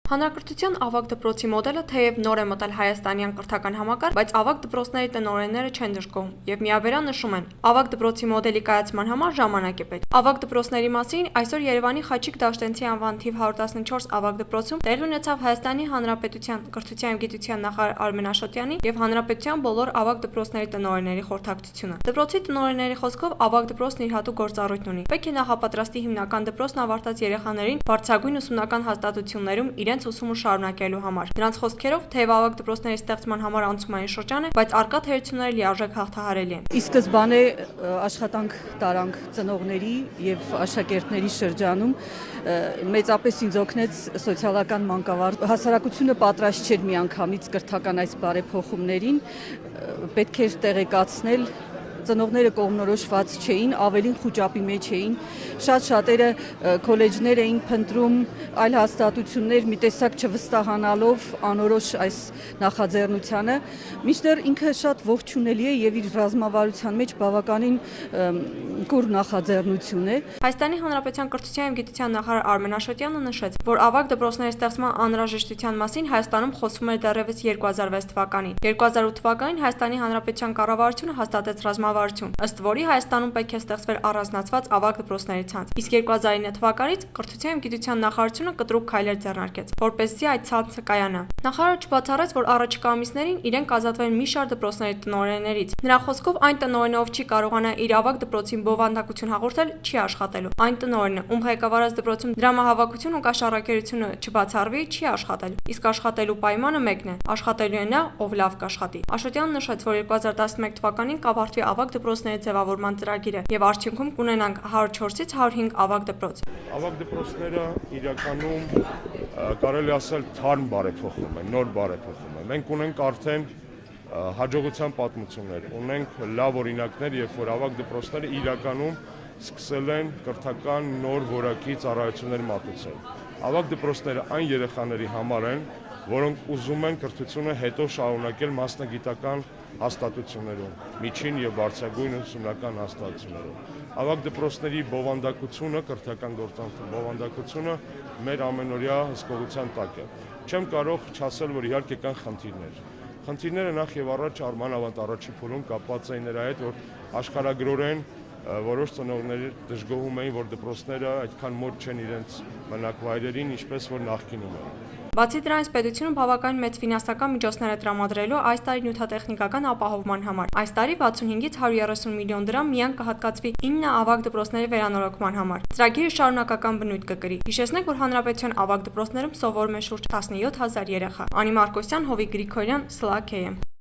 Հանրակրթության ավագ դպրոցի մոդելը թեև նոր է մտել հայաստանյան կրթական համակարգ, բայց ավագ դպրոցների տնօրենները չեն դժգոհում եւ միաբերան նշում են, ավագ դպրոցի մոդելի կայացման համար ժամանակ է պետք։ Ավագ դպրոցների մասին այսօր Երևանի Խաչիկ Դաշտենցի անվան թիվ 114 ավագ դպրոցում տեղի ունեցավ Հայաստանի Հանրապետության կրթության եւ գիտության նախարար Արմեն Աշոտյանի եւ հանրապետության բոլոր ավագ դպրոցների տնօրենների խորհրդակցությունը։ Դպրոցի տնօրենների խոսքով ավագ դպրոցն իր հատուկ գործառույթ ունի։ Պետք է նախապատրաստի հիմնական դպրոցն ավարտած երեխաներին բարձրագույն ուսումնական հաստատություններում իրենց ուսումը շարունակելու համար։ Նրանց խոսքերով, թեև ավագ դպրոցների ստեղծման համար անցումային շրջան է, բայց արկա թերությունները լիարժեք հաղթահարելի են։ Ի սկզբանե աշխատանք տարանք ծնողների եւ աշակերտների շրջանում մեծապես ինձ օգնեց սոցիալական մանկավարժ հասարակությունը պատրաստ չէր միանգամից կրթական այս բարեփոխումներին, պետք էր տեղեկացնել ծնողները կողմնորոշված չէին, ավելին խուճապի մեջ էին, շատ-շատերը քոլեջներ էին փնտրում, այլ հաստատություններ մի տեսակ չվստահանալով անորոշ այս նախաձեռնությանը, մինչդեռ ինքը շատ ողջունելի է եւ իր ռազմավարության մեջ բավականին կուր նախաձեռնություն է։ Հայաստանի Հանրապետության կրթության եւ գիտության նախարար Արմեն Աշոտյանը նշեց, որ ավագ դպրոցների ստեղծման անհրաժեշտության մասին Հայաստանում խոսվում էր դեռևս 2006 թվականին։ 2008 թվականին Հայաստանի Հանրապետության կառավարությունը հաստատեց ռազմավարություն, ըստ որի Հայաստանում պետք է ստեղծվեր առանձնացված ավագ դպրոցների ցանց։ Իսկ 2009 թվականից կրթության եւ գիտության նախարարությունը կտրուկ քայլեր ձեռնարկեց, որպեսզի այդ ցանցը կայանա։ Նախարարը չբացառեց, որ առաջիկա ամիսներին իրեն կազատվեն մի շարք դպրոցների տնօրեններից։ Նրա խոսքով այն տնօրենը, ով չի կարողանա իր ավագ դպրոցին բովանդակություն հաղորդել, չի աշխատելու։ Այն տնօրենը, ում ղեկավարած դպրոցում դրամահավաքություն ու կաշառակերությունը չբացառվի, չի աշխատելու։ Իսկ աշխատելու պայմանը մեկն է՝ աշխատելու է նա, ով լավ կաշխատի։ Աշոտյանն նշեց, որ 2011 թվականին կավարտվի ավագ դպրոցների ձևավորման ծրագիրը եւ արդյունքում կունենանք 104-ից 105 ավագ դպրոց։ Ավագ դպրոցները իրականում կարելի ասել թարմ բարեփոխում են, նոր բարեփոխում են։ Մենք ունենք արդեն հաջողության պատմություններ, ունենք լավ օրինակներ, երբ որ ավագ դպրոցները իրականում սկսել են կրթական նոր որակի ծառայություններ մատուցել։ Ավագ դպրոցները այն երեխաների համար են, որոնք ուզում են կրթությունը հետո շարունակել մասնագիտական հաստատություններում, միջին եւ բարձրագույն ուսումնական հաստատություններում։ Ավագ դպրոցների բովանդակությունը, կրթական գործընթացի բովանդակությունը մեր ամենօրյա հսկողության տակ է։ Չեմ կարող չասել, որ իհարկե կան խնդիրներ։ Խնդիրները նախ եւ առաջ արմանավանդ առաջի փուլում կապված էին նրա հետ, որ աշխարհագրորեն որոշ ծնողներ դժգոհում էին, որ դպրոցները այդքան մոտ չեն իրենց բնակվայրերին, ինչպես որ նախկինում էին։ Բացի դրանից պետությունը բավականին մեծ ֆինանսական միջոցներ է տրամադրելու այս տարի նյութատեխնիկական ապահովման համար։ Այս տարի 65-ից 130 միլիոն դրամ միայն կհատկացվի 9 ավագ դպրոցների վերանորոգման համար։ Ծրագիրը շարունակական բնույթ կկրի։ Հիշեցնենք, որ հանրապետության ավագ դպրոցներում սովորում է շուրջ 17 000 երեխա։ Անի Մարկոսյան, Հովիկ Գրիգորյան, ՍԼԱԿ-ԵՄ։